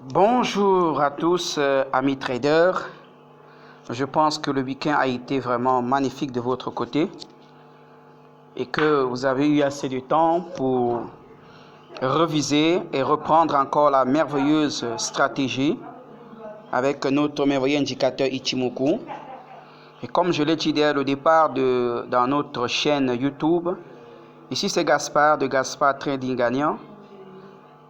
Bonjour à tous, amis traders. Je pense que le week-end a été vraiment magnifique de votre côté et que vous avez eu assez de temps pour reviser et reprendre encore la merveilleuse stratégie avec notre merveilleux indicateur Ichimoku. Et comme je l'ai dit dès le départ dans notre chaîne YouTube, ici c'est Gaspard de Gaspard Trading Gagnant.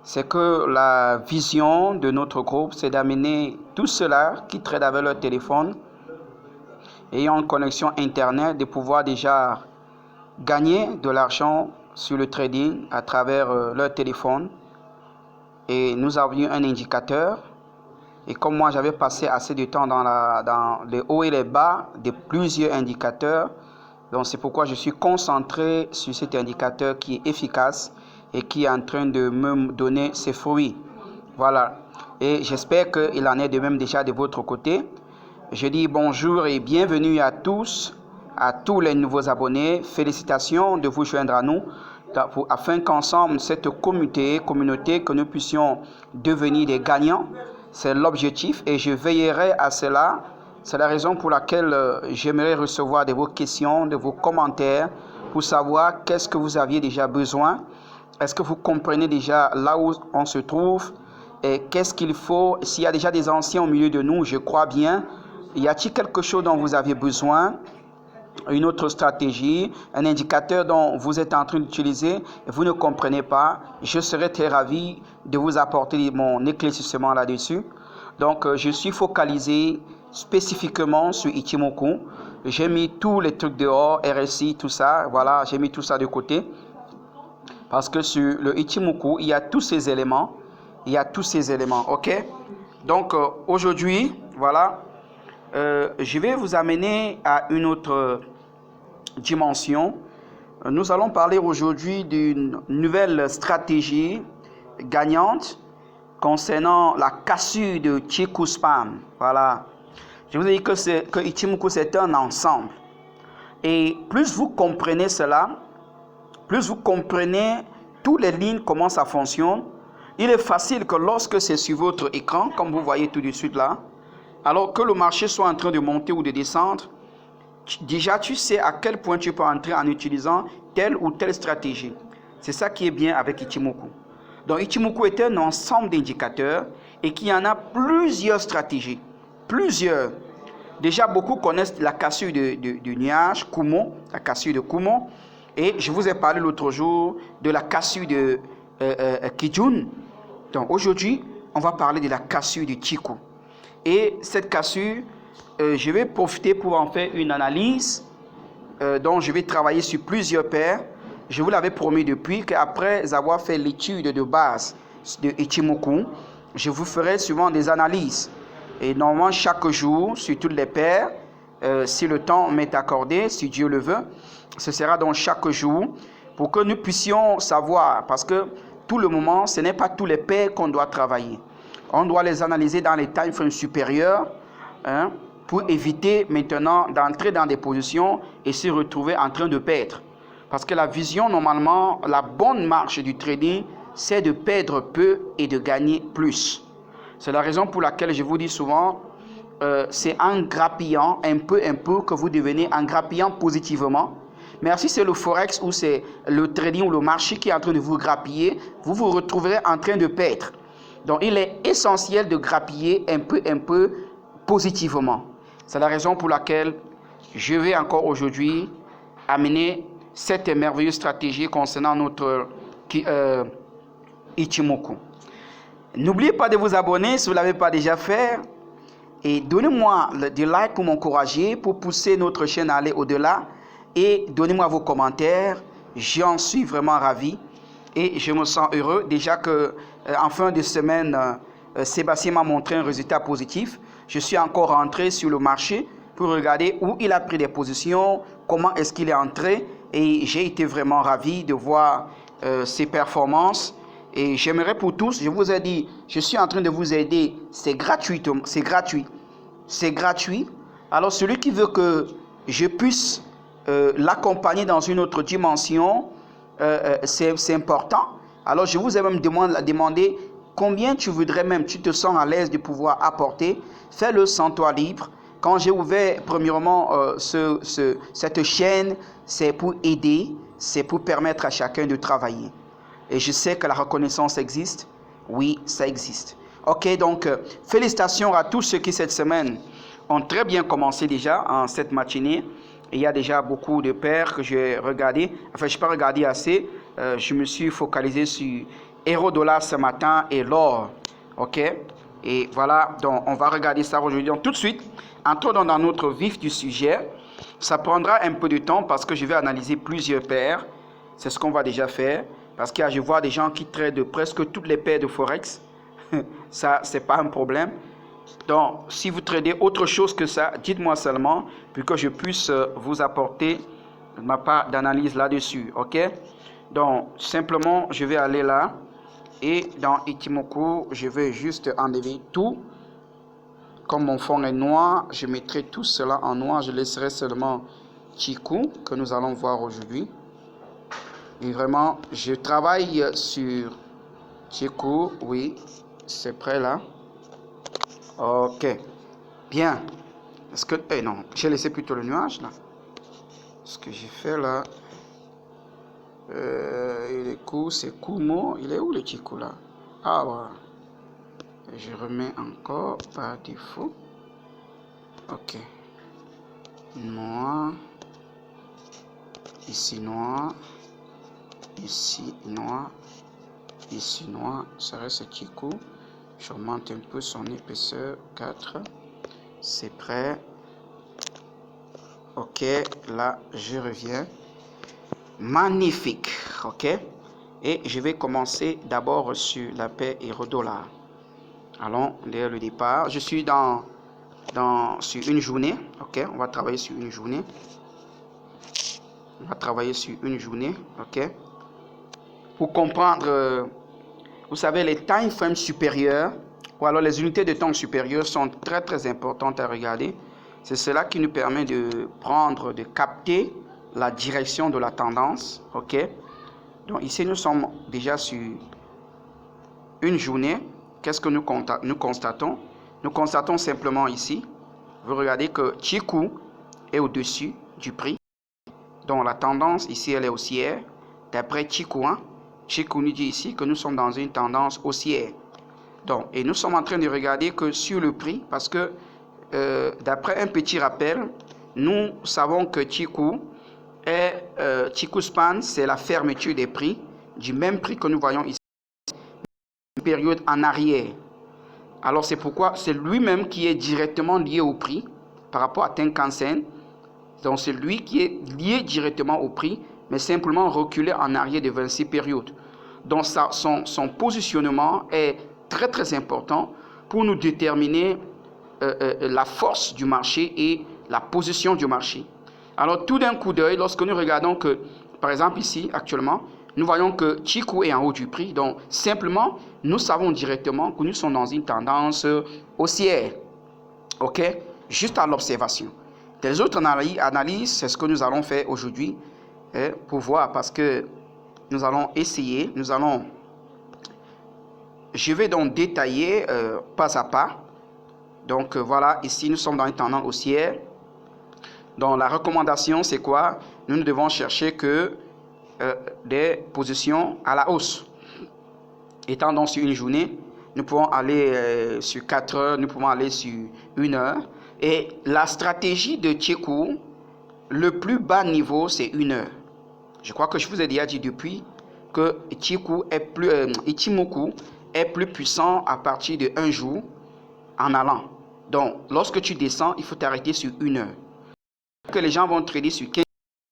C'est que la vision de notre groupe, c'est d'amener tous ceux-là qui traitent avec leur téléphone, ayant une connexion Internet, de pouvoir déjà gagner de l'argent sur le trading à travers leur téléphone. Et nous avions un indicateur. Et comme moi, j'avais passé assez de temps dans les hauts et les bas de plusieurs indicateurs, donc c'est pourquoi je suis concentré sur cet indicateur qui est efficace et qui est en train de me donner ses fruits. Voilà. Et j'espère qu'il en est de même déjà de votre côté. Je dis bonjour et bienvenue à tous les nouveaux abonnés. Félicitations de vous joindre à nous afin qu'ensemble, cette communauté, que nous puissions devenir des gagnants. C'est l'objectif et je veillerai à cela. C'est la raison pour laquelle j'aimerais recevoir de vos questions, de vos commentaires pour savoir qu'est-ce que vous aviez déjà besoin. Est-ce que vous comprenez déjà là où on se trouve et qu'est-ce qu'il faut? S'il y a déjà des anciens au milieu de nous, je crois bien. Y a-t-il quelque chose dont vous avez besoin? Une autre stratégie, un indicateur dont vous êtes en train d'utiliser et vous ne comprenez pas? Je serai très ravi de vous apporter mon éclaircissement là-dessus. Donc, je suis focalisé spécifiquement sur Ichimoku. J'ai mis tous les trucs dehors, RSI, tout ça. Voilà, j'ai mis tout ça de côté. Parce que sur le Ichimoku, il y a tous ces éléments. Ok? Donc, aujourd'hui, voilà, je vais vous amener à une autre dimension. Nous allons parler aujourd'hui d'une nouvelle stratégie gagnante concernant la cassure de Chikou Spam. Voilà. Je vous ai dit que Ichimoku, c'est un ensemble. Et plus vous comprenez cela, plus vous comprenez toutes les lignes, comment ça fonctionne, il est facile que lorsque c'est sur votre écran, comme vous voyez tout de suite là, alors que le marché soit en train de monter ou de descendre, déjà tu sais à quel point tu peux entrer en utilisant telle ou telle stratégie. C'est ça qui est bien avec Ichimoku. Donc Ichimoku est un ensemble d'indicateurs et qu'il y en a plusieurs stratégies. Plusieurs. Déjà beaucoup connaissent la cassure du nuage, Kumo, la cassure de Kumo. Et je vous ai parlé l'autre jour de la cassure de Kijun. Donc aujourd'hui, on va parler de la cassure de Chikou. Et cette cassure, je vais profiter pour en faire une analyse dont je vais travailler sur plusieurs paires. Je vous l'avais promis depuis qu'après avoir fait l'étude de base de Ichimoku, je vous ferai souvent des analyses. Et normalement, chaque jour, sur toutes les paires, si le temps m'est accordé, si Dieu le veut, ce sera donc chaque jour pour que nous puissions savoir, parce que tout le moment, ce n'est pas tous les paires qu'on doit travailler. On doit les analyser dans les time frames supérieurs pour éviter maintenant d'entrer dans des positions et se retrouver en train de perdre. Parce que la vision, normalement, la bonne marche du trading, c'est de perdre peu et de gagner plus. C'est la raison pour laquelle je vous dis souvent, c'est en grappillant un peu que vous devenez, en grappillant positivement. Mais si c'est le forex ou c'est le trading ou le marché qui est en train de vous grappiller, vous vous retrouverez en train de perdre. Donc il est essentiel de grappiller un peu positivement. C'est la raison pour laquelle je vais encore aujourd'hui amener cette merveilleuse stratégie concernant notre Ichimoku. N'oubliez pas de vous abonner si vous ne l'avez pas déjà fait. Et donnez-moi des likes pour m'encourager, pour pousser notre chaîne à aller au-delà. Et donnez-moi vos commentaires. J'en suis vraiment ravi. Et je me sens heureux. Déjà que en fin de semaine, Sébastien m'a montré un résultat positif. Je suis encore rentré sur le marché pour regarder où il a pris des positions, comment est-ce qu'il est entré. Et j'ai été vraiment ravi de voir ses performances. Et j'aimerais pour tous, je vous ai dit, je suis en train de vous aider. C'est gratuit. C'est gratuit. Alors celui qui veut que je puisse l'accompagner dans une autre dimension, c'est important. Alors je vous ai même demandé combien tu voudrais même, tu te sens à l'aise de pouvoir apporter, fais-le sans toi libre. Quand j'ai ouvert premièrement cette chaîne, c'est pour aider, c'est pour permettre à chacun de travailler. Et je sais que la reconnaissance existe. Oui, ça existe. Ok, donc félicitations à tous ceux qui cette semaine ont très bien commencé déjà en cette matinée. Et il y a déjà beaucoup de paires que j'ai regardées. Enfin, je n'ai pas regardé assez. Je me suis focalisé sur Euro-dollar ce matin et l'or. Ok. Et voilà, donc on va regarder ça aujourd'hui. Donc tout de suite, entrons dans notre vif du sujet. Ça prendra un peu de temps parce que je vais analyser plusieurs paires. C'est ce qu'on va déjà faire. Parce que je vois des gens qui traitent presque toutes les paires de Forex. Ça, c'est pas un problème. Donc, si vous tradez autre chose que ça, dites-moi seulement pour que je puisse vous apporter ma part d'analyse là-dessus. OK? Donc, simplement, je vais aller là. Et dans Ichimoku, je vais juste enlever tout. Comme mon fond est noir, je mettrai tout cela en noir. Je laisserai seulement Chikou que nous allons voir aujourd'hui. Et vraiment, je travaille sur Chikou. Oui, c'est prêt là. Ok. Bien. Est-ce que... Eh non, j'ai laissé plutôt le nuage là. Ce que j'ai fait là... il est court, c'est Kumo. Il est où le Chikou là? Ah voilà. Je remets encore par défaut. Ok. Noir. Ici noir. Ici noir. Ici noir. Ça reste Chikou. J'augmente un peu son épaisseur. 4. C'est prêt. Ok. Là, je reviens. Magnifique. Ok. Et je vais commencer d'abord sur la paire euro-dollar. Allons dès le départ. Je suis sur une journée. Ok. On va travailler sur une journée. On va travailler sur une journée. Ok. Pour comprendre, vous savez, les time frames supérieurs, ou alors les unités de temps supérieures sont très très importantes à regarder. C'est cela qui nous permet de prendre, de capter la direction de la tendance. Ok. Donc ici, nous sommes déjà sur une journée. Qu'est-ce que nous constatons? Nous constatons simplement ici, vous regardez que Chikou est au-dessus du prix. Donc la tendance ici, elle est haussière. D'après Chikou, Chikou nous dit ici que nous sommes dans une tendance haussière. Donc, et nous sommes en train de regarder que sur le prix, parce que d'après un petit rappel, nous savons que Chikou Span, c'est la fermeture des prix, du même prix que nous voyons ici, une période en arrière. Alors c'est pourquoi c'est lui-même qui est directement lié au prix par rapport à Tenkan-sen. Donc c'est lui qui est lié directement au prix, mais simplement reculé en arrière de 26 périodes. Donc son positionnement est très très important pour nous déterminer la force du marché et la position du marché. Alors tout d'un coup d'œil, lorsque nous regardons que, par exemple ici actuellement, nous voyons que Chikou est en haut du prix. Donc simplement, nous savons directement que nous sommes dans une tendance haussière. Ok? Juste à l'observation. Les autres analyses, c'est ce que nous allons faire aujourd'hui pour voir, parce que nous allons essayer, je vais donc détailler pas à pas. Donc voilà, ici nous sommes dans une tendance haussière. Donc la recommandation c'est quoi? Nous ne devons chercher que des positions à la hausse. Étant donc sur une journée, nous pouvons aller sur 4 heures, nous pouvons aller sur 1 heure. Et la stratégie de Chikou, le plus bas niveau, c'est 1 heure. Je crois que je vous ai déjà dit depuis que Ichimoku est plus puissant à partir de 1 jour en allant. Donc, lorsque tu descends, il faut t'arrêter sur 1 heure. Que les gens vont trader sur 15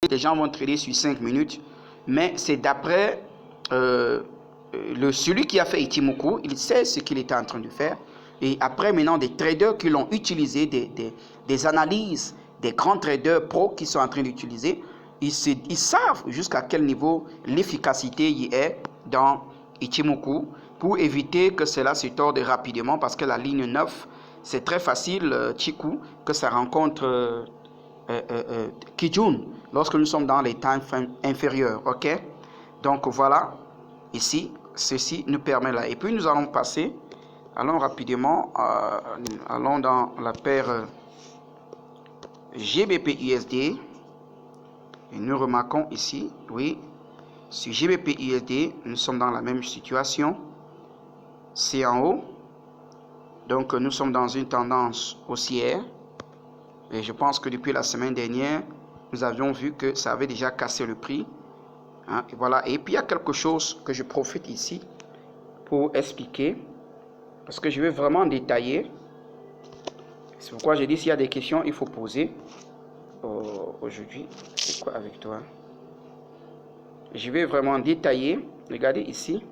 minutes, les gens vont trader sur 5 minutes, mais c'est d'après celui qui a fait Ichimoku, il sait ce qu'il était en train de faire. Et après, maintenant, des traders qui l'ont utilisé, des analyses, des grands traders pros qui sont en train d'utiliser, ils savent jusqu'à quel niveau l'efficacité y est dans Ichimoku pour éviter que cela se torde rapidement, parce que la ligne 9, c'est très facile, Chikou, que ça rencontre Kijun lorsque nous sommes dans les time frames inférieurs. Ok? Donc voilà, ici, ceci nous permet là. Et puis nous allons passer, allons rapidement, allons dans la paire GBP-USD. Et nous remarquons ici, oui, sur GBP-USD, nous sommes dans la même situation. C'est en haut. Donc nous sommes dans une tendance haussière. Et je pense que depuis la semaine dernière, nous avions vu que ça avait déjà cassé le prix. Hein, et voilà. Et puis il y a quelque chose que je profite ici pour expliquer. Parce que je vais vraiment détailler. C'est pourquoi j'ai dit s'il y a des questions, il faut poser. Aujourd'hui, c'est quoi avec toi? Je vais vraiment détailler. Regardez ici.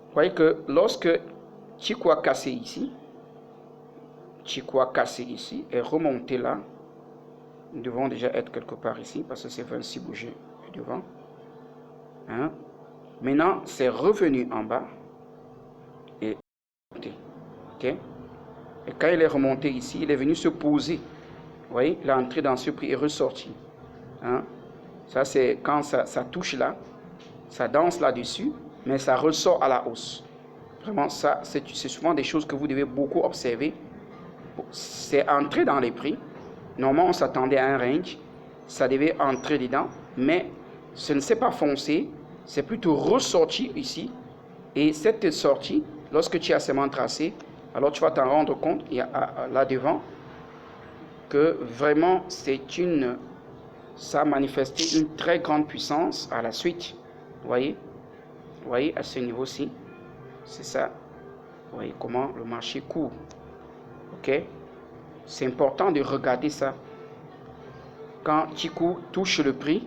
Vous voyez que lorsque Chikou a cassé ici, et remonté là, nous devons déjà être quelque part ici, parce que c'est 26 bougé devant. Hein? Maintenant, c'est revenu en bas. Et ok. Et quand il est remonté ici, il est venu se poser. Vous voyez, il est entré dans ce prix et ressorti. Hein? Ça, c'est quand ça touche là, ça danse là-dessus, mais ça ressort à la hausse. Vraiment, ça, c'est souvent des choses que vous devez beaucoup observer. C'est entré dans les prix. Normalement, on s'attendait à un range. Ça devait entrer dedans, mais ce ne s'est pas foncé. C'est plutôt ressorti ici. Et cette sortie, lorsque tu as seulement tracé, alors tu vas t'en rendre compte, il y a là devant, que vraiment ça a manifesté une très grande puissance à la suite. Vous voyez à ce niveau-ci, c'est ça. Vous voyez comment le marché court. Ok, c'est important de regarder ça. Quand Chikou touche le prix,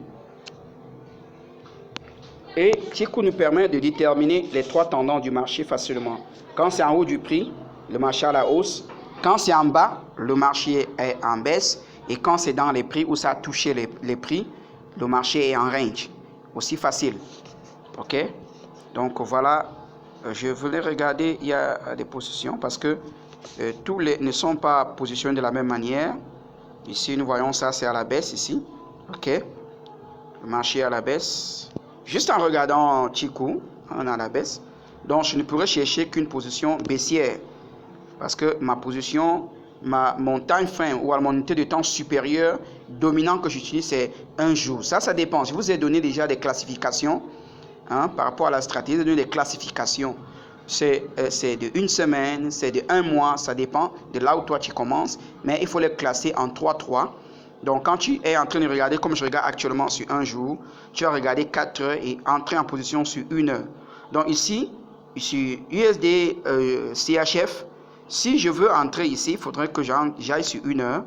et Chikou nous permet de déterminer les trois tendances du marché facilement. Quand c'est en haut du prix, le marché à la hausse. Quand c'est en bas, le marché est en baisse. Et quand c'est dans les prix où ça a touché les prix, le marché est en range. Aussi facile. Ok? Donc voilà, je voulais regarder, il y a des positions parce que tous ne sont pas positionnés de la même manière. Ici, nous voyons ça, c'est à la baisse ici. Ok? Le marché est à la baisse. Juste en regardant Chikou, on est à la baisse. Donc, je ne pourrais chercher qu'une position baissière. Parce que ma position, mon time frame ou mon unité de temps supérieure dominant que j'utilise, c'est un jour. Ça dépend. Je vous ai donné déjà des classifications par rapport à la stratégie. Je vous ai donné des classifications. C'est de une semaine, c'est de un mois, ça dépend de là où toi tu commences. Mais il faut les classer en 3-3. Donc, quand tu es en train de regarder, comme je regarde actuellement sur un jour, tu vas regarder 4 heures et entrer en position sur 1 heure. Donc, ici USD CHF, si je veux entrer ici, il faudrait que j'aille sur 1 heure.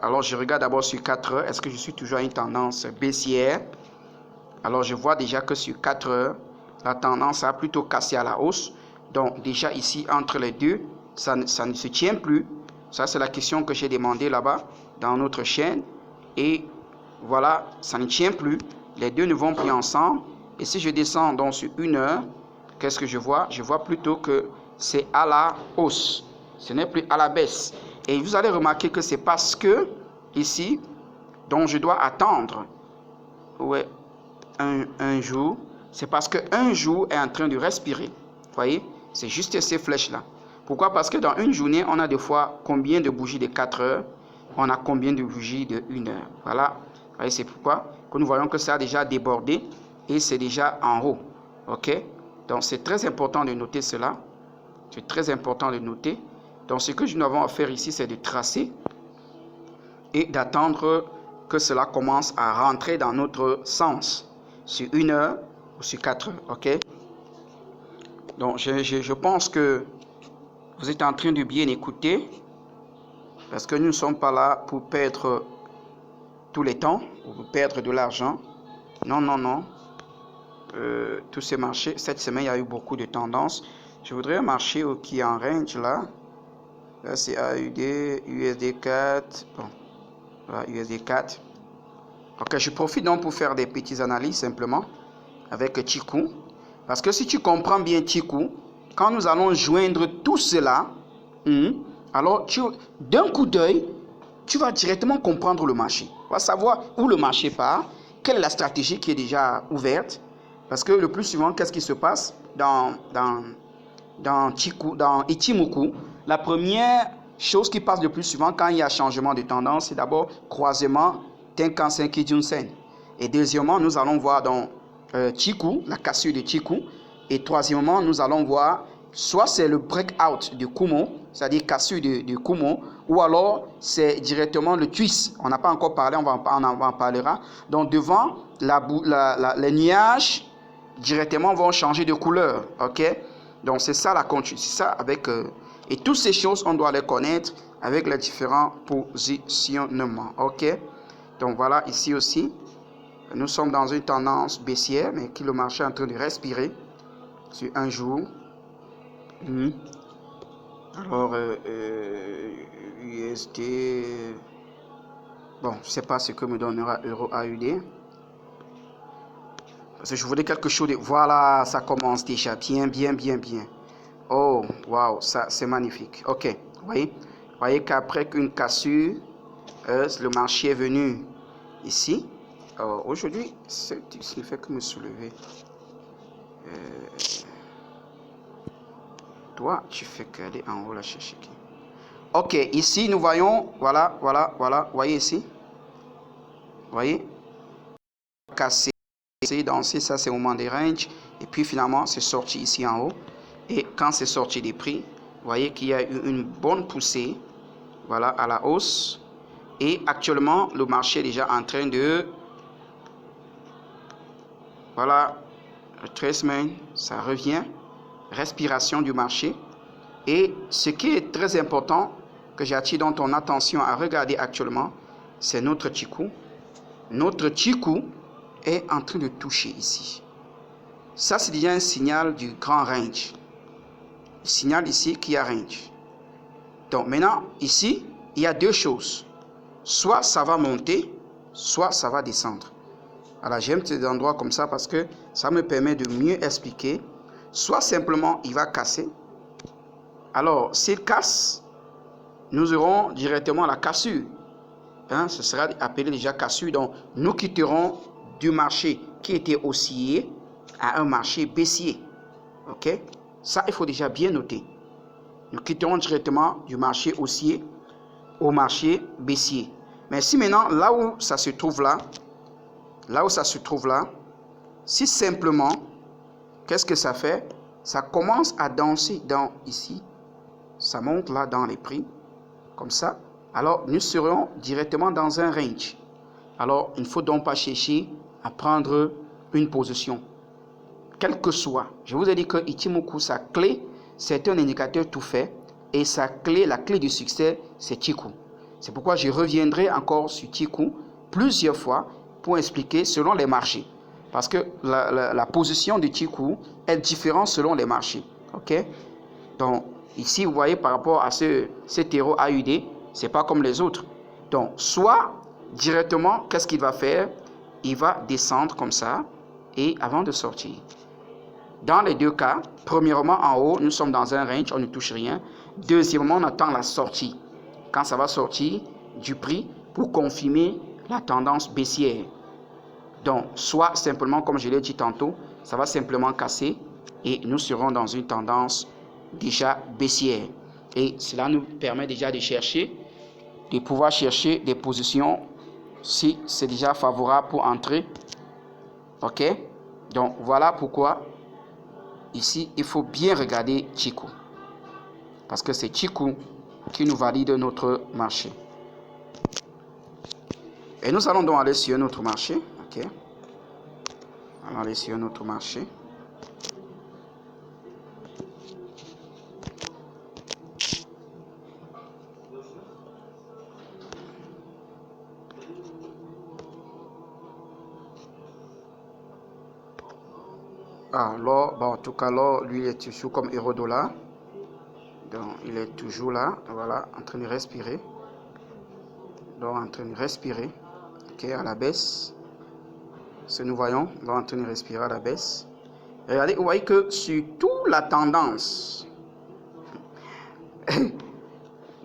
Alors, je regarde d'abord sur 4 heures. Est-ce que je suis toujours à une tendance baissière? Alors, je vois déjà que sur 4 heures, la tendance a plutôt cassé à la hausse. Donc, déjà ici, entre les deux, ça ne se tient plus. Ça, c'est la question que j'ai demandé là-bas dans notre chaîne. Et voilà, ça ne tient plus. Les deux ne vont plus ensemble. Et si je descends donc sur 1 heure, qu'est-ce que je vois? Je vois plutôt que c'est à la hausse. Ce n'est plus à la baisse. Et vous allez remarquer que c'est parce que, ici, donc je dois attendre un jour. C'est parce qu'un jour est en train de respirer. Vous voyez? C'est juste ces flèches-là. Pourquoi? Parce que dans une journée, on a des fois combien de bougies de 4 heures? On a combien de bougies de 1 heure? Voilà. Vous voyez, c'est pourquoi que nous voyons que ça a déjà débordé et c'est déjà en haut. Ok? Donc, c'est très important de noter cela. C'est très important de noter. Donc, ce que nous avons à faire ici, c'est de tracer et d'attendre que cela commence à rentrer dans notre sens sur 1 heure ou sur 4 heures. Ok? Donc, je pense que vous êtes en train de bien écouter parce que nous ne sommes pas là pour perdre tout le temps ou pour perdre de l'argent. Non, non, non. Tous ces marchés, cette semaine, il y a eu beaucoup de tendances. Je voudrais un marché qui est en range là. Là, c'est AUD, USD4. Bon, voilà, USD4. Ok, je profite donc pour faire des petites analyses simplement avec Chikou. Parce que si tu comprends bien Chikou, quand nous allons joindre tout cela, alors d'un coup d'œil, tu vas directement comprendre le marché. Tu vas savoir où le marché part, quelle est la stratégie qui est déjà ouverte. Parce que le plus souvent, qu'est-ce qui se passe dans Ichimoku? La première chose qui passe le plus souvent quand il y a changement de tendance, c'est d'abord croisement Tenkan-sen Kijun-sen. Et deuxièmement, nous allons voir dans Chiku, la cassure de Chiku. Et troisièmement, nous allons voir soit c'est le breakout de Kumo, c'est-à-dire cassure de Kumo, ou alors c'est directement le twist. On n'a pas encore parlé, on en parlera. Donc devant, les nuages directement vont changer de couleur. Ok? Donc c'est ça la continuité. C'est ça avec... et toutes ces choses, on doit les connaître avec les différents positionnements. Ok? Donc voilà, ici aussi, nous sommes dans une tendance baissière, mais qui le marché est en train de respirer sur un jour. Alors, USD, bon, je ne sais pas ce que me donnera Euro AUD. Parce que je voulais quelque chose de... Voilà, ça commence déjà. Bien. Oh, waouh, ça c'est magnifique. Ok, vous voyez qu'après qu'une cassure, le marché est venu ici. Aujourd'hui, ce ne fait que me soulever. Toi, tu fais qu'aller en haut la chercher. Ok, ici nous voyons, voilà, voyez ici. Voyez, cassé, danser, ça c'est au moment des ranges. Et puis finalement, c'est sorti ici en haut. Et quand c'est sorti des prix, vous voyez qu'il y a eu une bonne poussée, voilà, à la hausse. Et actuellement, le marché est déjà en train de, voilà, le 13 semaines, ça revient, respiration du marché. Et ce qui est très important, que j'attire donc ton attention à regarder actuellement, c'est notre Chiku. Notre Chiku est en train de toucher ici. Ça, c'est déjà un signal du grand range. Le signal ici qu'il y a range. Donc maintenant, ici, il y a deux choses. Soit ça va monter, soit ça va descendre. Alors j'aime ces endroits comme ça parce que ça me permet de mieux expliquer. Soit simplement il va casser. Alors s'il casse, nous aurons directement la cassure. Ce sera appelé déjà cassure. Donc nous quitterons du marché qui était haussier à un marché baissier. Ok? Ça, il faut déjà bien noter. Nous quitterons directement du marché haussier au marché baissier. Mais si maintenant, là où ça se trouve là, si simplement, qu'est-ce que ça fait? Ça commence à danser dans ici. Ça monte là dans les prix, comme ça. Alors, nous serons directement dans un range. Alors, il ne faut donc pas chercher à prendre une position. Quel que soit. Je vous ai dit que Ichimoku, sa clé, c'est un indicateur tout fait. Et sa clé, la clé du succès, c'est Chiku. C'est pourquoi je reviendrai encore sur Chiku plusieurs fois pour expliquer selon les marchés. Parce que la position de Chiku est différente selon les marchés. Ok? Donc, ici, vous voyez, par rapport à cet euro AUD, ce n'est pas comme les autres. Donc, soit directement, qu'est-ce qu'il va faire? Il va descendre comme ça et avant de sortir. Dans les deux cas, premièrement, en haut, nous sommes dans un range, on ne touche rien. Deuxièmement, on attend la sortie. Quand ça va sortir du prix pour confirmer la tendance baissière. Donc, soit simplement, comme je l'ai dit tantôt, ça va simplement casser et nous serons dans une tendance déjà baissière. Et cela nous permet déjà de pouvoir chercher des positions si c'est déjà favorable pour entrer. Ok? Donc, voilà pourquoi ici, il faut bien regarder Chiku. Parce que c'est Chiku qui nous valide notre marché. Et nous allons donc aller sur notre marché. Ok. Allons aller sur notre marché. Alors, bon, en tout cas, là, lui, il est toujours comme euro-dollar. Donc, il est toujours là, voilà, en train de respirer. Donc, en train de respirer. Ok, à la baisse. Ce nous voyons, là, en train de respirer à la baisse. Regardez, vous voyez que sur toute la tendance,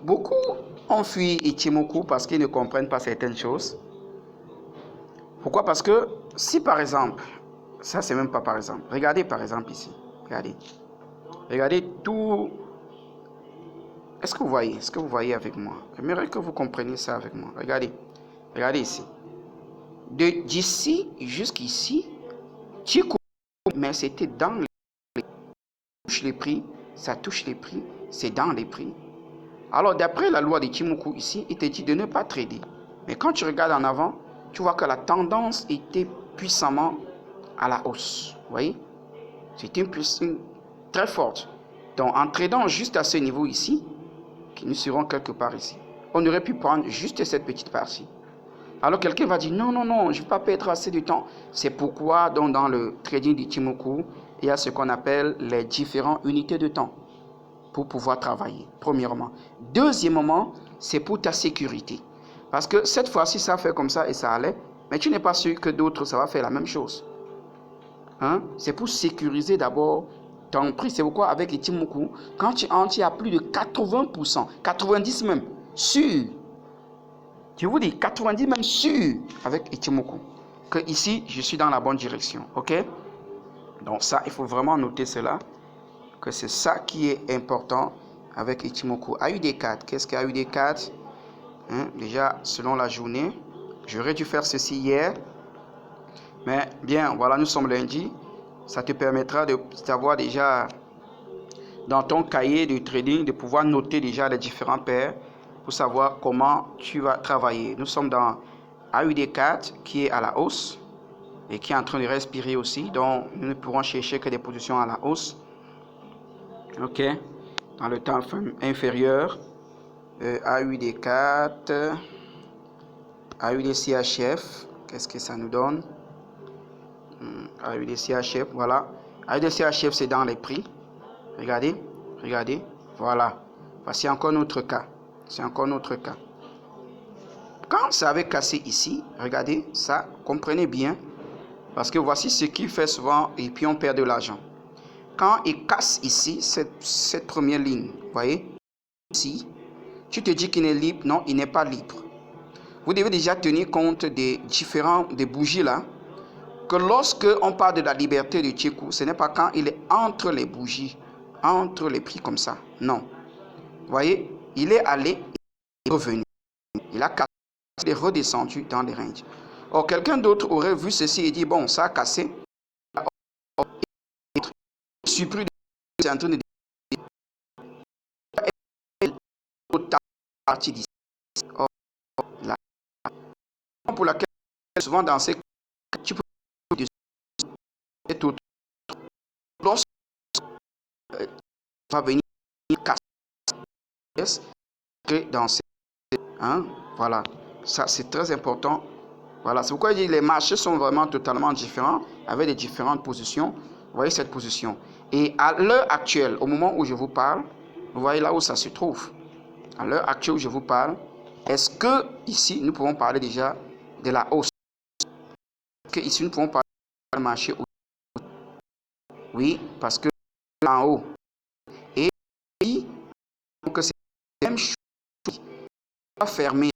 beaucoup ont fui Ichimoku parce qu'ils ne comprennent pas certaines choses. Pourquoi? Parce que si, par exemple, Ça, c'est même pas par exemple. Regardez par exemple ici. Regardez. Regardez tout. Est-ce que vous voyez? Est-ce que vous voyez avec moi? J'aimerais que vous compreniez ça avec moi. Regardez. Regardez ici. D'ici jusqu'ici, mais c'était dans les prix. Ça touche les prix. C'est dans les prix. Alors, d'après la loi de Ichimoku ici, il te dit de ne pas trader. Mais quand tu regardes en avant, tu vois que la tendance était puissamment à la hausse. Vous voyez? C'était une puissance très forte. Donc, en tradant juste à ce niveau ici, qui nous serons quelque part ici, on aurait pu prendre juste cette petite partie. Alors, quelqu'un va dire, non, non, non, je ne vais pas perdre assez de temps. C'est pourquoi, donc, dans le trading d'Ichimoku, il y a ce qu'on appelle les différentes unités de temps pour pouvoir travailler, premièrement. Deuxièmement, c'est pour ta sécurité. Parce que cette fois-ci, ça fait comme ça et ça allait, mais tu n'es pas sûr que d'autres, ça va faire la même chose. Hein? C'est pour sécuriser d'abord ton prix. C'est pourquoi avec Ichimoku, quand tu entres, il y a plus de 80%, 90% même, sûr. Je vous dis, 90% même sûr avec Ichimoku. Que ici, je suis dans la bonne direction. OK? Donc ça, il faut vraiment noter cela. Que c'est ça qui est important avec Ichimoku. AUD4, qu'est-ce que AUD4? Hein? Déjà, selon la journée, j'aurais dû faire ceci hier. Mais bien, voilà, nous sommes lundi. Ça te permettra de savoir déjà dans ton cahier de trading, de pouvoir noter déjà les différents paires pour savoir comment tu vas travailler. Nous sommes dans AUD4 qui est à la hausse et qui est en train de respirer aussi. Donc, nous ne pourrons chercher que des positions à la hausse. OK, dans le temps inférieur, AUD4, AUD-CHF, qu'est-ce que ça nous donne? AUD-CHF, voilà. AUD-CHF, c'est dans les prix. Regardez, regardez, voilà. Voici encore notre cas. C'est encore notre cas. Quand ça avait cassé ici, regardez, ça, comprenez bien. Parce que voici ce qu'il fait souvent et puis on perd de l'argent. Quand il casse ici, cette première ligne, vous voyez, ici, tu te dis qu'il est libre. Non, il n'est pas libre. Vous devez déjà tenir compte des bougies là, que lorsque on parle de la liberté de Chikou, ce n'est pas quand il est entre les bougies, entre les prix comme ça. Non. Vous voyez, il est allé et revenu. Il a cassé, il est redescendu dans les ranges. Or, quelqu'un d'autre aurait vu ceci et dit, bon, ça a cassé. Je suis pris de c'est en train de partie d'ici. Or, la pour laquelle souvent dans ces tu peux être lorsque va venir casser dans ces hein, voilà, ça c'est très important. Voilà, c'est pourquoi je dis les marchés sont vraiment totalement différents avec des différentes positions. Vous voyez cette position. Et à l'heure actuelle, au moment où je vous parle, vous voyez là où ça se trouve. À l'heure actuelle où je vous parle, est-ce que ici nous pouvons parler déjà de la hausse? Est-ce que ici nous pouvons parler du marché? Oui, parce que en haut. Et donc c'est la même chose. Il va fermer.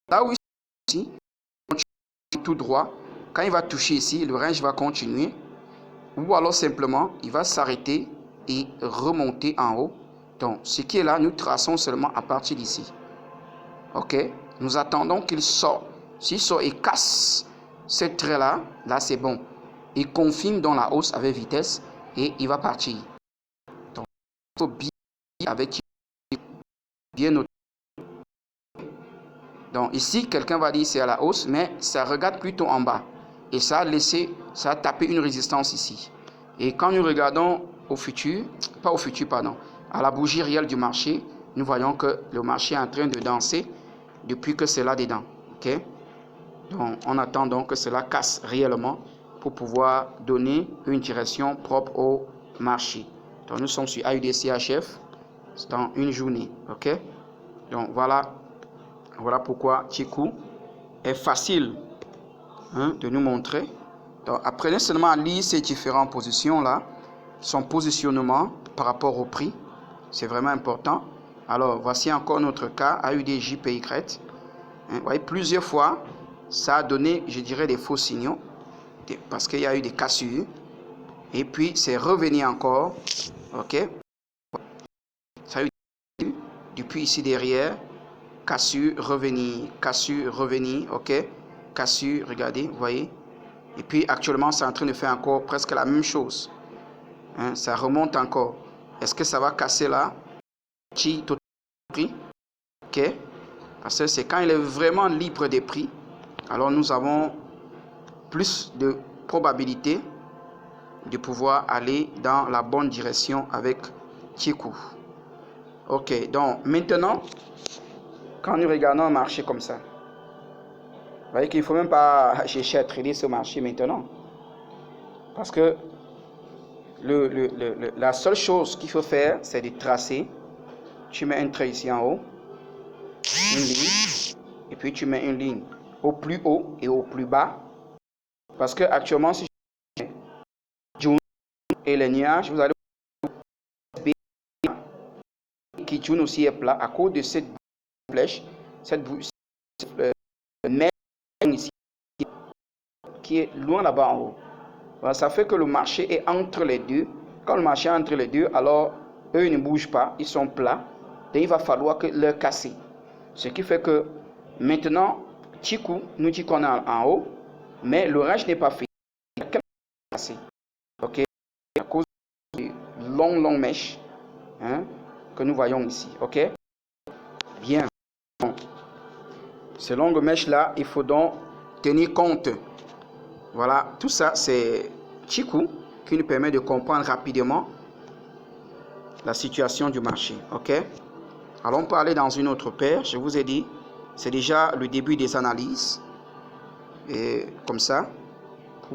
Là où ici, tout droit, quand il va toucher ici, le range va continuer. Ou alors simplement, il va s'arrêter et remonter en haut. Donc, ce qui est là, nous traçons seulement à partir d'ici. OK? Nous attendons qu'il sorte. S'il sort et casse ce trait-là, là c'est bon. Il confirme dans la hausse avec vitesse et il va partir. Donc, il faut bien avec bien noté. Donc ici, quelqu'un va dire c'est à la hausse, mais ça regarde plutôt en bas. Et ça a laissé, ça a tapé une résistance ici. Et quand nous regardons au futur, pas au futur, pardon, à la bougie réelle du marché, nous voyons que le marché est en train de danser depuis que c'est là dedans. OK? Donc, on attend donc que cela casse réellement pour pouvoir donner une direction propre au marché. Donc, nous sommes sur AUD-CHF dans une journée. OK? Donc, voilà pourquoi Chikou est facile de nous montrer. Donc, apprenez seulement à lire ces différentes positions-là, son positionnement par rapport au prix. C'est vraiment important. Alors, voici encore notre cas, AUD-JPY. Vous voyez, plusieurs fois, ça a donné, je dirais, des faux signaux. parce qu'il y a eu des cassures. Et puis, c'est revenu encore. OK? Ça a eu des cassures. Depuis ici derrière, cassure, revenu. OK? Cassure, regardez, vous voyez? Et puis, actuellement, c'est en train de faire encore presque la même chose. Hein, ça remonte encore. Est-ce que ça va casser là? OK? Parce que c'est quand il est vraiment libre des prix, alors nous avons plus de probabilité de pouvoir aller dans la bonne direction avec Chikou. Ok, donc maintenant, quand nous regardons un marché comme ça, vous voyez qu'il ne faut même pas chercher à trader ce marché maintenant. Parce que la seule chose qu'il faut faire, c'est de tracer. Tu mets un trait ici en haut, une ligne, et puis tu mets une ligne au plus haut et au plus bas. Parce que actuellement, si je mets June et les nuages, vous allez qui June aussi est plat à cause de cette flèche, cette mer ici qui est loin là-bas en haut. Voilà, ça fait que le marché est entre les deux. Quand le marché est entre les deux, alors eux ils ne bougent pas, ils sont plats. Donc il va falloir que leur casser. Ce qui fait que maintenant, Chikou nous dit qu'on est en haut, mais l'orage n'est pas fait. Ok, à cause des longues mèches, hein, que nous voyons ici. Ok, bien. Ces longues mèches là, il faut donc tenir compte. Voilà, tout ça c'est Chikou qui nous permet de comprendre rapidement la situation du marché. Ok, alors on peut aller dans une autre paire. Je vous ai dit, c'est déjà le début des analyses. Et comme ça,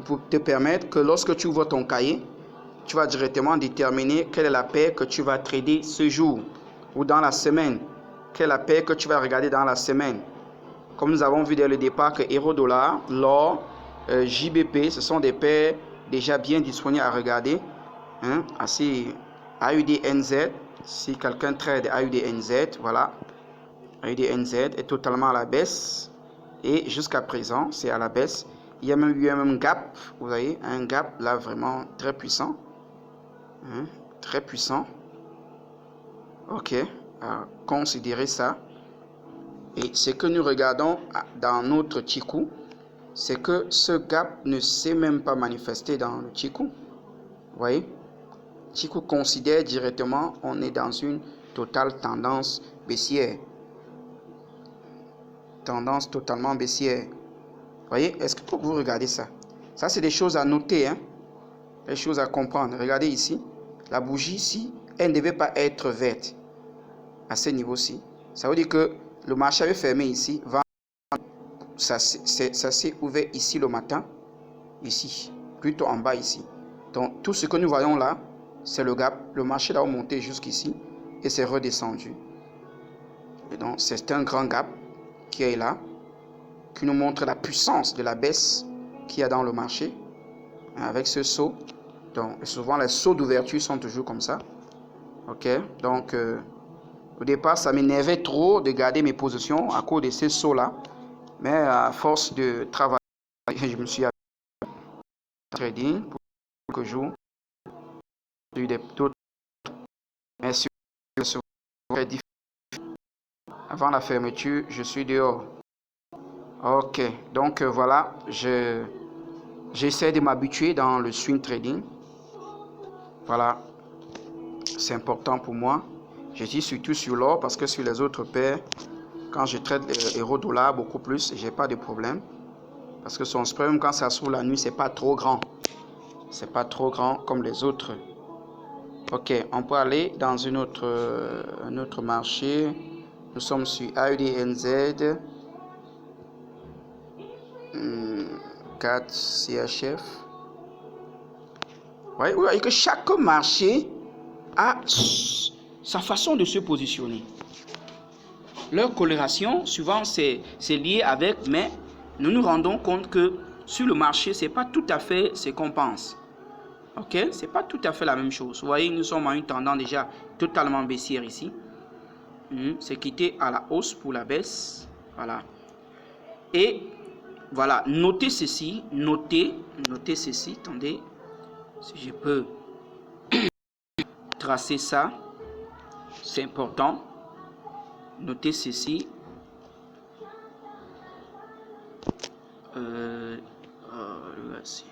pour te permettre que lorsque tu ouvres ton cahier, tu vas directement déterminer quelle est la paire que tu vas trader ce jour ou dans la semaine. Quelle est la paire que tu vas regarder dans la semaine. Comme nous avons vu dès le départ que euro-dollar, l'or, JBP, ce sont des paires déjà bien disponibles à regarder. Hein, ainsi, AUDNZ, si quelqu'un trade AUDNZ, voilà. AUDNZ est totalement à la baisse. Et jusqu'à présent, c'est à la baisse. Il y a même eu un gap, vous voyez, un gap là vraiment très puissant. Hein, très puissant. Ok, considérez ça. Et ce que nous regardons dans notre Chikou, c'est que ce gap ne s'est même pas manifesté dans le Chikou. Vous voyez, Chikou considère directement on est dans une totale tendance baissière. Tendance totalement baissière. Vous voyez, est-ce que vous regardez ça? Ça, c'est des choses à noter, hein? Des choses à comprendre. Regardez ici, la bougie ici, elle ne devait pas être verte à ce niveau-ci. Ça veut dire que le marché avait fermé ici. Ça s'est ouvert ici le matin, ici, plutôt en bas ici. Donc, tout ce que nous voyons là, c'est le gap. Le marché là a monté jusqu'ici et c'est redescendu. Et donc, c'est un grand gap qui est là, qui nous montre la puissance de la baisse qu'il y a dans le marché avec ce saut. Donc, souvent les sauts d'ouverture sont toujours comme ça. Ok, donc au départ, ça m'énervait trop de garder mes positions à cause de ces sauts là, mais à force de travailler, je me suis trading pour quelques jours. J'ai eu des taux, mais avant la fermeture, je suis dehors. Ok, donc voilà, j'essaie de m'habituer dans le swing trading. Voilà, c'est important pour moi. Je dis surtout sur l'or parce que sur les autres paires, quand je trade euro-dollar beaucoup plus, j'ai pas de problème. Parce que son spread, même quand ça s'ouvre la nuit, c'est pas trop grand. C'est pas trop grand comme les autres. Ok, on peut aller dans un autre marché. Nous sommes sur AUDNZ. 4 CHF. Vous voyez que chaque marché a sa façon de se positionner. Leur coloration, souvent, c'est lié avec, mais nous nous rendons compte que sur le marché, ce n'est pas tout à fait ce qu'on pense. Ok, c'est pas tout à fait la même chose. Vous voyez, nous sommes en une tendance déjà totalement baissière ici. C'est quitté à la hausse pour la baisse. Voilà. Et voilà, notez ceci, notez ceci, attendez, si je peux tracer ça, c'est important, notez ceci, voici.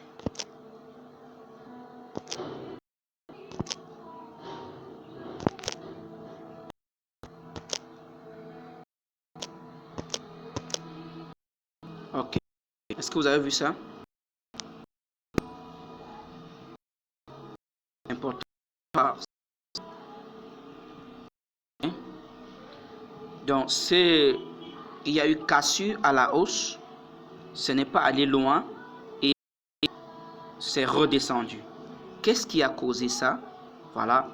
Ok, est-ce que vous avez vu ça? Important. Donc, il y a eu cassure à la hausse, ce n'est pas allé loin et c'est redescendu. Qu'est-ce qui a causé ça? Voilà,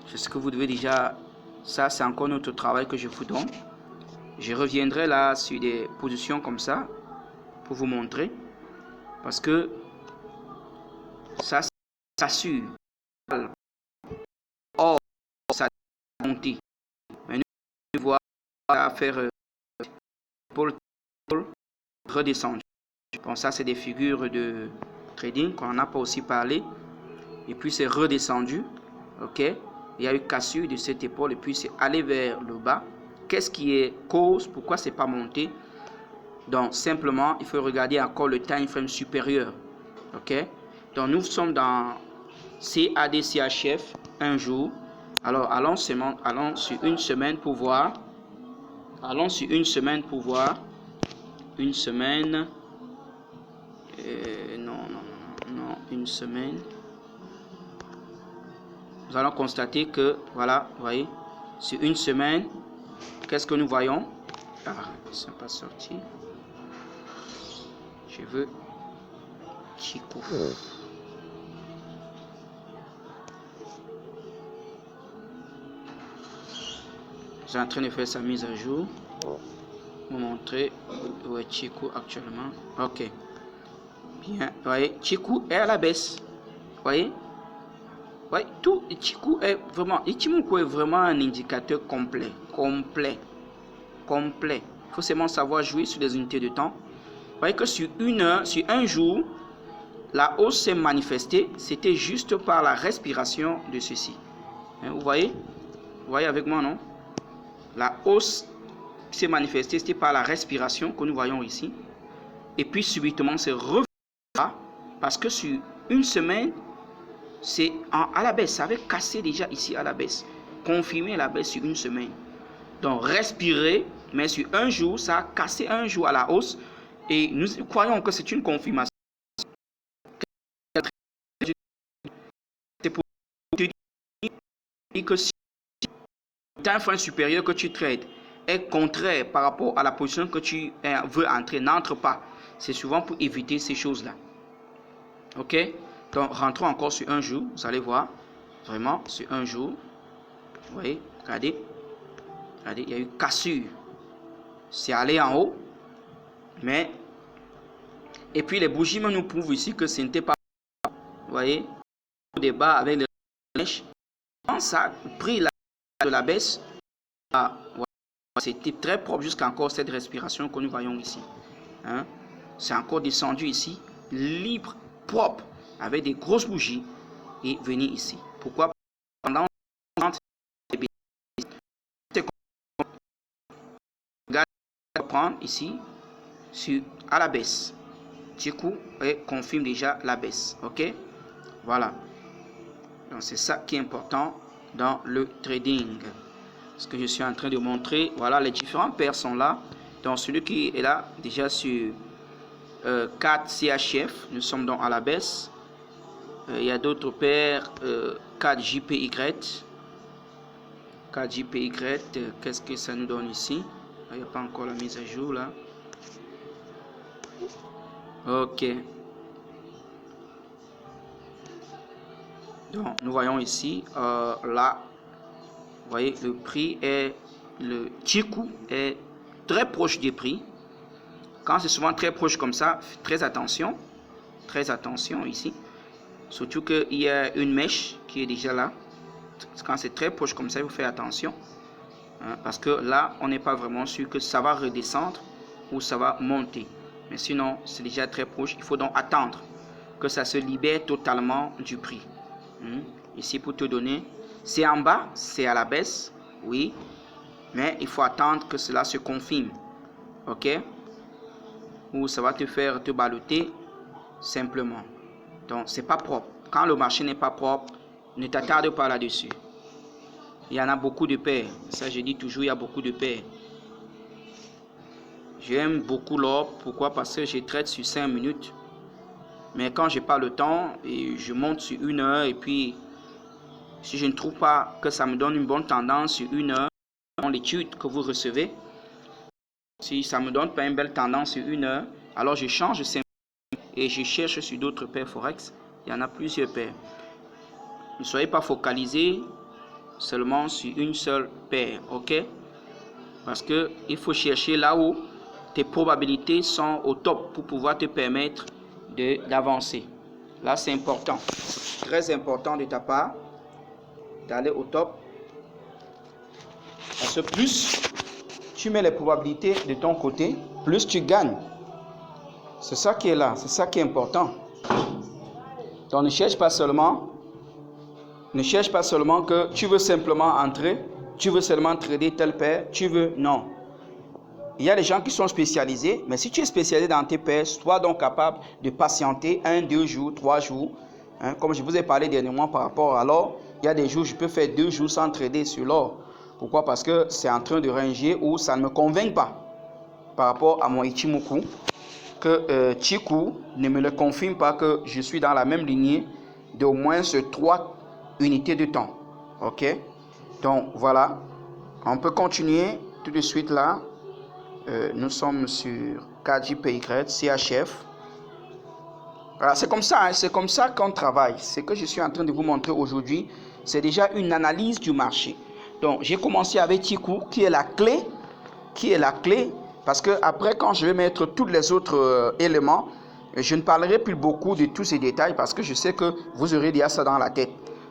c'est ce que vous devez déjà, ça c'est encore notre travail que je vous donne. Je reviendrai là sur des positions comme ça pour vous montrer, parce que ça s'assure. Or, ça a monté. Mais nous voir à faire pour redescendre. Bon, ça c'est des figures de trading qu'on n'a pas aussi parlé. Et puis c'est redescendu. Ok, il y a eu cassure de cette épaule et puis c'est allé vers le bas. Qu'est-ce qui est cause? Pourquoi c'est pas monté? Donc simplement il faut regarder encore le time frame supérieur. Ok, donc nous sommes dans CAD/CHF un jour. Alors allons sur une semaine pour voir. Allons sur une semaine pour voir. Une semaine. Non, une semaine. Nous allons constater que, voilà, vous voyez, sur une semaine, qu'est-ce que nous voyons? Ah, ils ne sont pas sortis. Je veux Chico. Je suis en train de faire sa mise à jour. Vous montrer où est Chico actuellement. Ok. Bien, vous voyez, Chico est à la baisse. Vous voyez? Oui, tout Ichiku est vraiment, Ichimoku est vraiment un indicateur complet. Il faut seulement savoir jouer sur les unités de temps. Vous voyez que sur une heure, sur un jour, la hausse s'est manifestée. C'était juste par la respiration de ceci. Hein, vous voyez avec moi, non? La hausse s'est manifestée, c'était par la respiration que nous voyons ici. Et puis subitement, c'est revenu parce que sur une semaine, c'est à la baisse, ça avait cassé déjà ici à la baisse, confirmé la baisse sur une semaine. Donc respirer, mais sur un jour, ça a cassé un jour à la hausse et nous croyons que c'est une confirmation. C'est pour te dire que si le time frame supérieur que tu trades est contraire par rapport à la position que tu veux entrer, n'entre pas. C'est souvent pour éviter ces choses-là. Ok? Donc, rentrons encore sur un jour. Vous allez voir. Vraiment, sur un jour. Vous voyez, regardez. Regardez, il y a eu cassure. C'est allé en haut. Mais, et puis les bougies nous prouvent ici que ce n'était pas. Vous voyez, au débat avec les mèches. Quand ça a pris de la baisse, c'était très propre jusqu'à encore cette respiration que nous voyons ici. Hein? C'est encore descendu ici, libre, propre, avec des grosses bougies et venir ici. Pourquoi? Pendant prendre ici à la baisse. Du coup, et confirme déjà la baisse. Ok? Voilà. Donc c'est ça qui est important dans le trading. Ce que je suis en train de montrer, voilà, les différents paires sont là. Donc celui qui est là déjà sur 4 CHF, nous sommes donc à la baisse. Il y a d'autres paires 4 JPY. 4 JPY, qu'est-ce que ça nous donne ici? Il n'y a pas encore la mise à jour là. Ok. Donc nous voyons ici, là, vous voyez, le prix est, le Chiku est très proche du prix. Quand c'est souvent très proche comme ça, très attention ici. Surtout qu'il y a une mèche qui est déjà là. Quand c'est très proche comme ça, il faut faire attention. Hein, parce que là, on n'est pas vraiment sûr que ça va redescendre ou ça va monter. Mais sinon, c'est déjà très proche. Il faut donc attendre que ça se libère totalement du prix. Ici, pour te donner, c'est en bas, c'est à la baisse, oui. Mais il faut attendre que cela se confirme. OK? Ou ça va te faire te balloter simplement. Donc, c'est pas propre. Quand le marché n'est pas propre, ne t'attarde pas là-dessus. Il y en a beaucoup de paires. Ça, je dis toujours, il y a beaucoup de paires. J'aime beaucoup l'or. Pourquoi? Parce que je traite sur 5 minutes. Mais quand je n'ai pas le temps, et je monte sur 1 heure. Et puis, si je ne trouve pas que ça me donne une bonne tendance sur 1 heure, dans l'étude que vous recevez, si ça ne me donne pas une belle tendance sur 1 heure, alors je change et je cherche sur d'autres paires Forex. Il y en a plusieurs paires. Ne soyez pas focalisés seulement sur une seule paire, ok? Parce que il faut chercher là où tes probabilités sont au top pour pouvoir te permettre d'avancer. Là, c'est important, très important de ta part d'aller au top. Parce que plus tu mets les probabilités de ton côté, plus tu gagnes. C'est ça qui est là, c'est ça qui est important. Donc ne cherche pas seulement que tu veux simplement entrer, tu veux seulement trader telle paire, non. Il y a des gens qui sont spécialisés, mais si tu es spécialisé dans tes paires, sois donc capable de patienter 1, 2 jours, 3 jours. Comme je vous ai parlé dernièrement par rapport à l'or, il y a des jours, je peux faire 2 jours sans trader sur l'or. Pourquoi? Parce que c'est en train de ranger ou ça ne me convainc pas par rapport à mon Ichimoku, que Chiku ne me le confirme pas que je suis dans la même lignée d'au moins 3 unités de temps. Ok? Donc voilà, on peut continuer tout de suite là. Nous sommes sur KJPY, CHF. Voilà, c'est comme ça qu'on travaille. Ce que je suis en train de vous montrer aujourd'hui, c'est déjà une analyse du marché. Donc j'ai commencé avec Chiku qui est la clé, parce que après quand je vais mettre tous les autres éléments, je ne parlerai plus beaucoup de tous ces détails parce que je sais que vous aurez déjà ça dans la tête.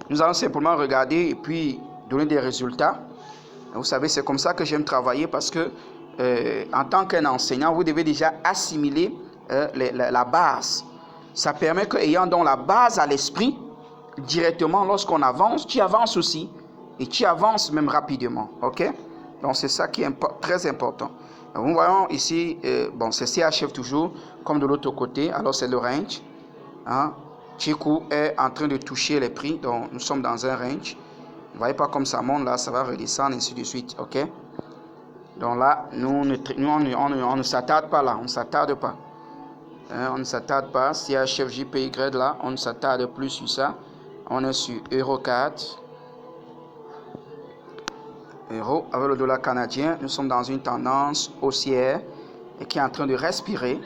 Nous allons simplement regarder et puis donner des résultats. Vous savez, c'est comme ça que j'aime travailler parce que en tant qu'enseignant, vous devez déjà assimiler la base. Ça permet qu'ayant donc la base à l'esprit, directement lorsqu'on avance, tu avances aussi et tu avances même rapidement. Ok? Donc c'est ça qui est très important. Donc, nous voyons ici, bon, c'est CHF toujours, comme de l'autre côté. Alors c'est le range. Chiku est en train de toucher les prix, donc nous sommes dans un range. Vous ne voyez pas comme ça monte là, ça va redescendre, ainsi de suite. Ok? Donc là, on ne s'attarde pas là, on ne s'attarde pas. On ne s'attarde pas. CHF JPY là, on ne s'attarde plus sur ça. On est sur Euro 4. Euro avec le dollar canadien. Nous sommes dans une tendance haussière et qui est en train de respirer.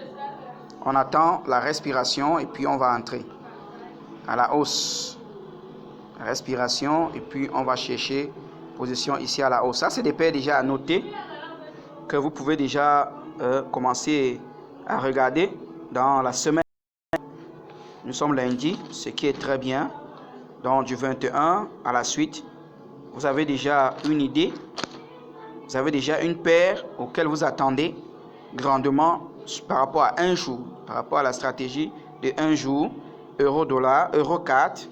On attend la respiration et puis on va entrer à la hausse. Respiration et puis on va chercher position ici à la hausse. Ça, c'est des paires déjà à noter que vous pouvez déjà commencer à regarder dans la semaine. Nous sommes lundi, ce qui est très bien. Donc du 21 à la suite, vous avez déjà une idée. Vous avez déjà une paire auquel vous attendez grandement par rapport à un jour, par rapport à la stratégie de un jour, euro-dollar, euro 4.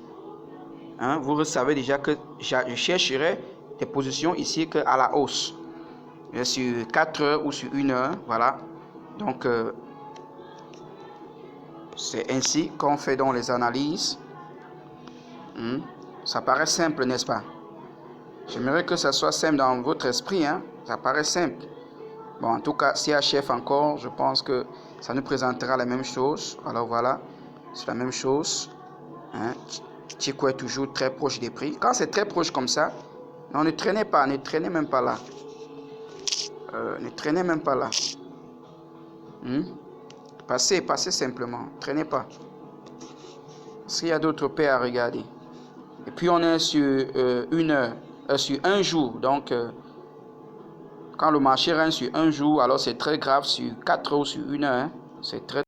Vous savez déjà que je chercherai des positions ici à la hausse. Sur 4 heures ou sur 1 heure, voilà. Donc, c'est ainsi qu'on fait donc les analyses. Ça paraît simple, n'est-ce pas? J'aimerais que ça soit simple dans votre esprit. Ça paraît simple. Bon, en tout cas, CHF encore, je pense que ça nous présentera la même chose. Alors voilà, c'est la même chose. Chiku est toujours très proche des prix. Quand c'est très proche comme ça, non, ne traînez pas, ne traînez même pas là. Ne traînez même pas là. Passez simplement. Traînez pas. Parce qu'il y a d'autres paires à regarder. Et puis on est sur 1 heure, sur un jour. Donc, quand le marché rentre sur un jour, alors c'est très grave. Sur 4 heures ou sur 1 heure, c'est très.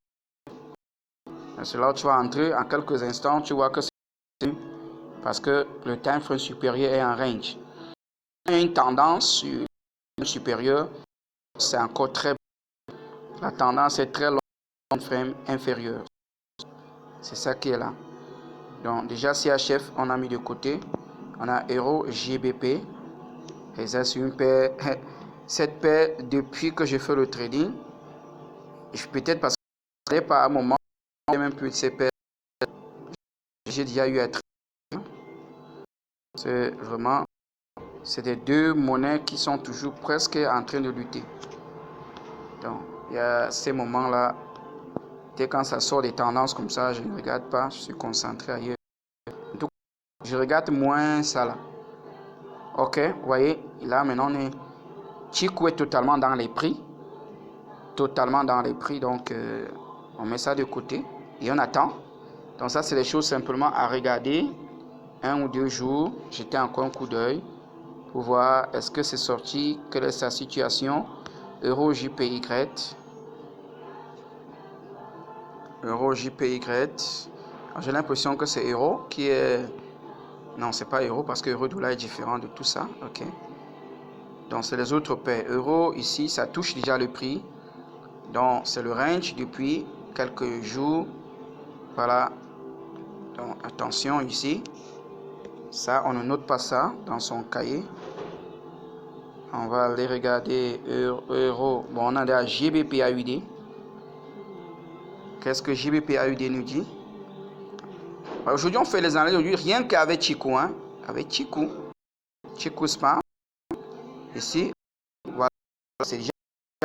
C'est là où tu vas entrer en quelques instants. Tu vois que c'est parce que le time frame supérieur est en range. Il y a une tendance sur le supérieur. C'est encore très. La tendance est très longue. frame inférieur. C'est ça qui est là. Donc déjà CHF, on a mis de côté. On a Euro GBP. Et ça, c'est une paire. Cette paire, depuis que je fais le trading, peut-être parce que par un moment, même plus de ces paires, j'ai déjà eu à trader. C'est vraiment, c'est des deux monnaies qui sont toujours presque en train de lutter. Donc, il y a ces moments-là, dès quand ça sort des tendances comme ça, je ne regarde pas, je suis concentré ailleurs. En tout cas, je regarde moins ça là. Ok, vous voyez, là maintenant, Chikou est totalement dans les prix. Totalement dans les prix, donc on met ça de côté et on attend. Donc ça, c'est des choses simplement à regarder. 1 ou 2 jours, jeter encore un coup d'œil pour voir est-ce que c'est sorti, quelle est sa situation. Euro JPY. Euro JPY. J'ai l'impression que c'est euro qui est... Non, c'est pas euro parce que euro dollar est différent de tout ça. Ok. Donc c'est les autres paires. Euro ici, ça touche déjà le prix. Donc c'est le range depuis quelques jours. Voilà. Donc attention ici. Ça, on ne note pas ça dans son cahier. On va aller regarder euro. Bon, on a déjà GBP AUD. Qu'est-ce que GBP AUD nous dit? Aujourd'hui, on fait les analyses aujourd'hui rien qu'avec Chikou. Hein? Avec Chikou. Chikou Spam. Ici. Voilà. C'est déjà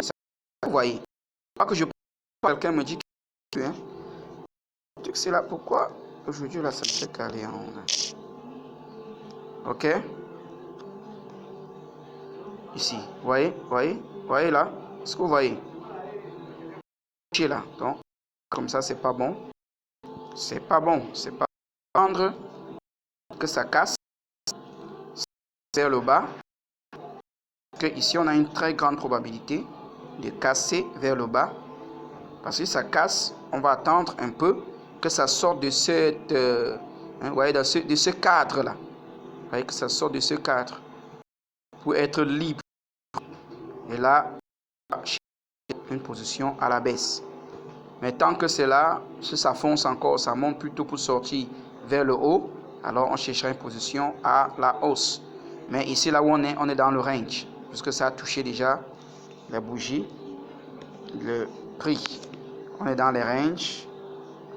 ça. Vous voyez. Pas que je quelqu'un me dit que hein? C'est là pourquoi aujourd'hui là ça me fait caler en haut. Ok. Ici. Voyez là. Est-ce que vous voyez? Là. Donc, comme ça, c'est pas bon. C'est pas bon. C'est pas prendre que ça casse vers le bas. Que ici, on a une très grande probabilité de casser vers le bas. Parce que ça casse, on va attendre un peu que ça sorte de cette, voyez, de ce cadre-là. Vous voyez que ça sort de ce cadre pour être libre. Et là, une position à la baisse. Mais tant que c'est là, si ça fonce encore, ça monte plutôt pour sortir vers le haut, alors on cherchera une position à la hausse. Mais ici, là où on est dans le range, puisque ça a touché déjà la bougie, le prix. On est dans les ranges.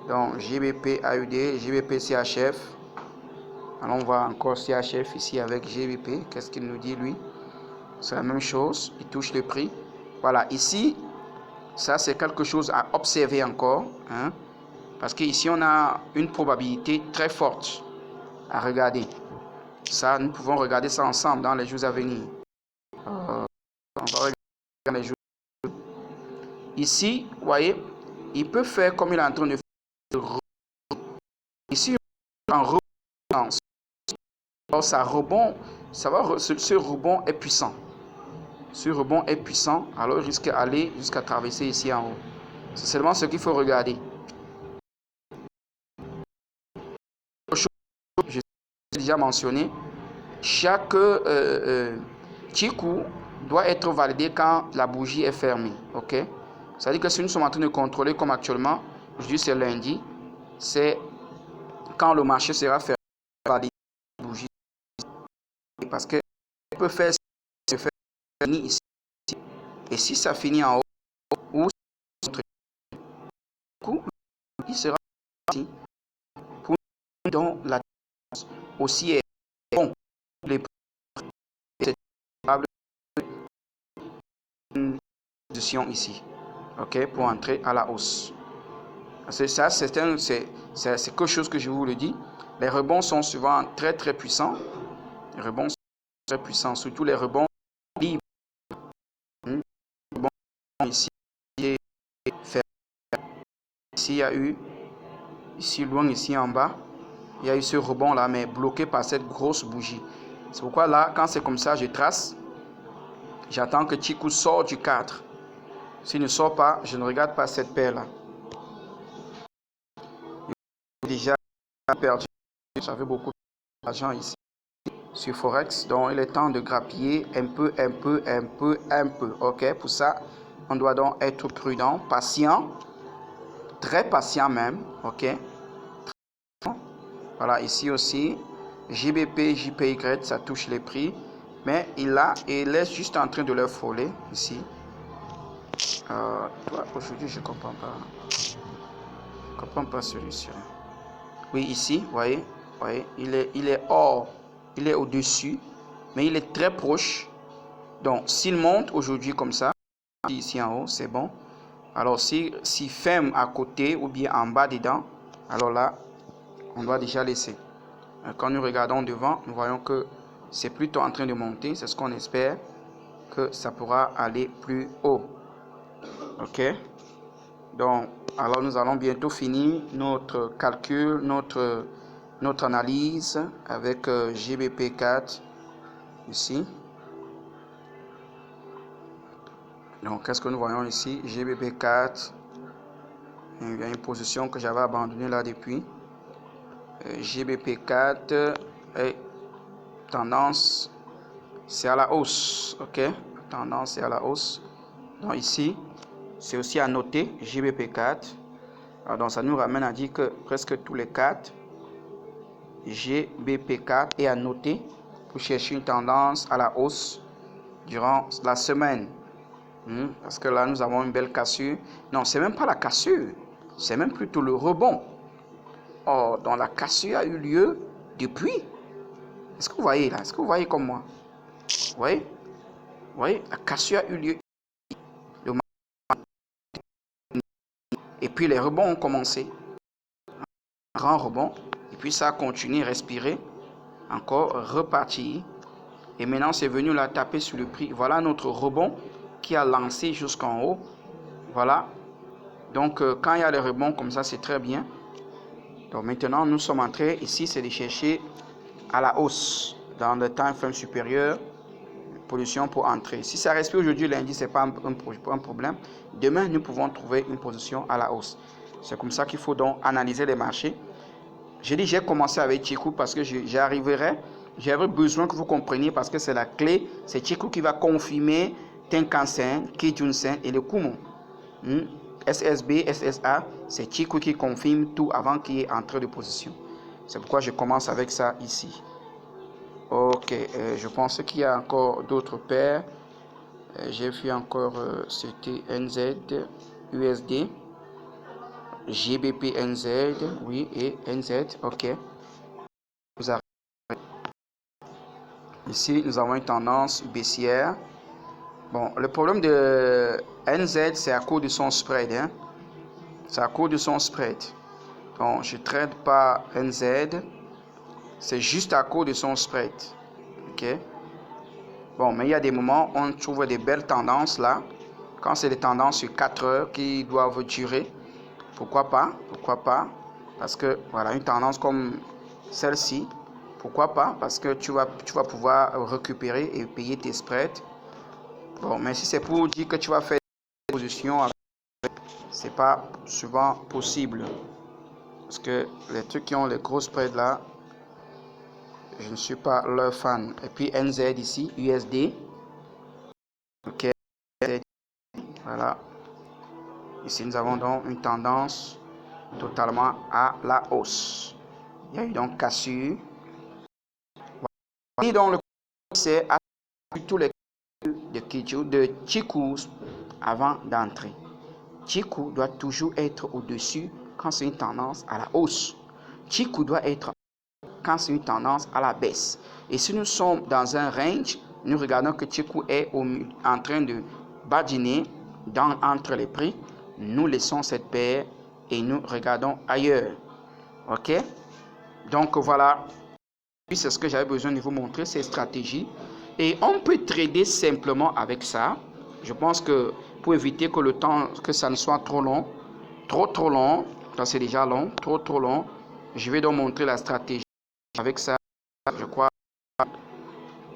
Donc, GBP AUD, GBP CHF. Alors, on voit encore CHF ici avec GBP. Qu'est-ce qu'il nous dit, lui? C'est la même chose. Il touche le prix. Voilà, ici, ça, c'est quelque chose à observer encore. Hein, parce qu'ici, on a une probabilité très forte à regarder. Ça, nous pouvons regarder ça ensemble dans les jours à venir. On va regarder dans les jours. Ici, vous voyez, il peut faire comme il est en train de faire. Ici, en rebond. Alors, ça rebond. Ce rebond est puissant. Ce rebond est puissant, alors il risque d'aller jusqu'à traverser ici en haut. C'est seulement ce qu'il faut regarder. Je l'ai déjà mentionné, chaque Chikou doit être validé quand la bougie est fermée. Ok? Ça veut dire que si nous sommes en train de contrôler comme actuellement, aujourd'hui c'est lundi, c'est quand le marché sera fermé, valider la bougie. Parce que on peut faire ici. Et si ça finit en haut, ou il sera ici. Pour nous, donc, la aussi est bon. Les position ici, ok, pour entrer à la hausse. C'est ça, c'est quelque chose que je vous le dis. Les rebonds sont souvent très très puissants. Les rebonds sont très puissants, surtout les rebonds libres. Rebonds ici, ici il y a eu, ici loin, ici en bas, il y a eu ce rebond là, mais bloqué par cette grosse bougie. C'est pourquoi là, quand c'est comme ça, je trace. J'attends que Chikou sorte du cadre. S'il ne sort pas, je ne regarde pas cette paire là. Déjà perdu, j'avais beaucoup d'argent ici sur Forex, donc il est temps de grappiller un peu. Ok, pour ça, on doit donc être prudent, patient très patient même, ok. Voilà, ici aussi, GBP, JPY, ça touche les prix, mais il est juste en train de leur frôler ici. Aujourd'hui, je comprends pas. Je comprends pas celui-ci. Oui, ici, voyez, il est hors, il est au-dessus, mais il est très proche. Donc, s'il monte aujourd'hui comme ça, ici en haut, c'est bon. Alors, s'il ferme à côté ou bien en bas dedans, alors là, on doit déjà laisser. Quand nous regardons devant, nous voyons que c'est plutôt en train de monter. C'est ce qu'on espère, que ça pourra aller plus haut. Ok. Donc, alors nous allons bientôt finir notre calcul, notre analyse avec GBP4 ici. Donc, qu'est-ce que nous voyons ici? GBP4. Il y a une position que j'avais abandonnée là depuis. GBP4 et tendance, c'est à la hausse. Ok, tendance c'est à la hausse. Donc ici, c'est aussi à noter GBP4. Alors, donc ça nous ramène à dire que presque tous les 4 GBP4 est à noter pour chercher une tendance à la hausse durant la semaine. Parce que là, nous avons une belle cassure. Non, c'est même pas la cassure, c'est même plutôt le rebond. Or, donc la cassure a eu lieu depuis. Est-ce que vous voyez là? Est-ce que vous voyez comme moi? Vous voyez? Vous voyez? La cassure a eu lieu. Et puis les rebonds ont commencé. Un grand rebond. Et puis ça a continué, respirer. Encore repartir. Et maintenant, c'est venu la taper sur le prix. Voilà notre rebond qui a lancé jusqu'en haut. Voilà. Donc, quand il y a des rebonds comme ça, c'est très bien. Donc, maintenant, nous sommes entrés ici, c'est de chercher à la hausse dans le time frame supérieur. Position pour entrer. Si ça respire aujourd'hui, lundi, ce n'est pas un problème. Demain, nous pouvons trouver une position à la hausse. C'est comme ça qu'il faut donc analyser les marchés. J'ai dit, j'ai commencé avec Chikou parce que j'avais besoin que vous compreniez parce que c'est la clé. C'est Chikou qui va confirmer Tenkan-sen, Kijun-sen et le Kumo. SSB, SSA, c'est Chikou qui confirme tout avant qu'il y ait entrée de position. C'est pourquoi je commence avec ça ici. Ok, je pense qu'il y a encore d'autres paires. J'ai vu encore, c'était NZ, USD, GBP NZ, oui, et NZ, ok. Ici, nous avons une tendance baissière. Bon, le problème de NZ, c'est à cause de son spread. Hein? C'est à cause de son spread. Donc, je ne trade pas NZ. C'est juste à cause de son spread. Ok. Bon, mais il y a des moments où on trouve des belles tendances là. Quand c'est des tendances sur 4 heures qui doivent durer, pourquoi pas? Pourquoi pas? Parce que voilà, une tendance comme celle-ci, pourquoi pas? Parce que tu vas pouvoir récupérer et payer tes spreads. Bon, mais si c'est pour dire que tu vas faire des positions, c'est pas souvent possible. Parce que les trucs qui ont les gros spreads là, je ne suis pas leur fan. Et puis NZ ici, USD. Ok. Voilà. Ici, nous avons donc une tendance totalement à la hausse. Il y a eu donc cassure. Et donc, le c'est à tous les de Chikou avant d'entrer. Chikou doit toujours être au-dessus quand c'est une tendance à la hausse. Chikou doit être quand c'est une tendance à la baisse. Et si nous sommes dans un range, nous regardons que Chikou est en train de badiner entre les prix. Nous laissons cette paire et nous regardons ailleurs. Ok? Donc voilà. C'est ce que j'avais besoin de vous montrer, ces stratégies. Et on peut trader simplement avec ça. Je pense que pour éviter que le temps, que ça ne soit trop long, trop long, ça c'est déjà long, trop long, je vais donc montrer la stratégie avec ça. Je crois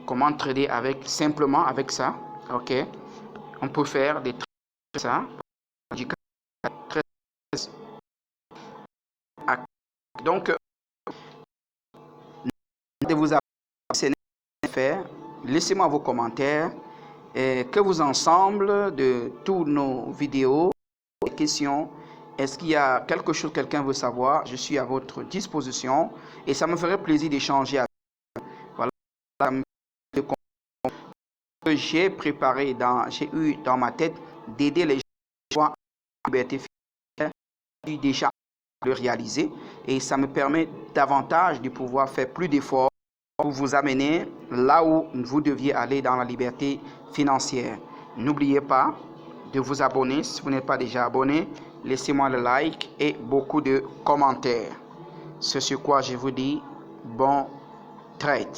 comment trader simplement avec ça. Ok, on peut faire des trades ça. Donc, de vous faire, laissez-moi vos commentaires. Et que vous ensemble de tous nos vidéos, questions Est-ce qu'il y a quelque chose que quelqu'un veut savoir? Je suis à votre disposition et ça me ferait plaisir d'échanger avec vous. Voilà, que j'ai préparé, j'ai eu dans ma tête d'aider les gens à la liberté financière. J'ai déjà le réaliser et ça me permet davantage de pouvoir faire plus d'efforts pour vous amener là où vous deviez aller dans la liberté financière. N'oubliez pas de vous abonner si vous n'êtes pas déjà abonné. Laissez-moi le like et beaucoup de commentaires. C'est sur quoi je vous dis bon trade.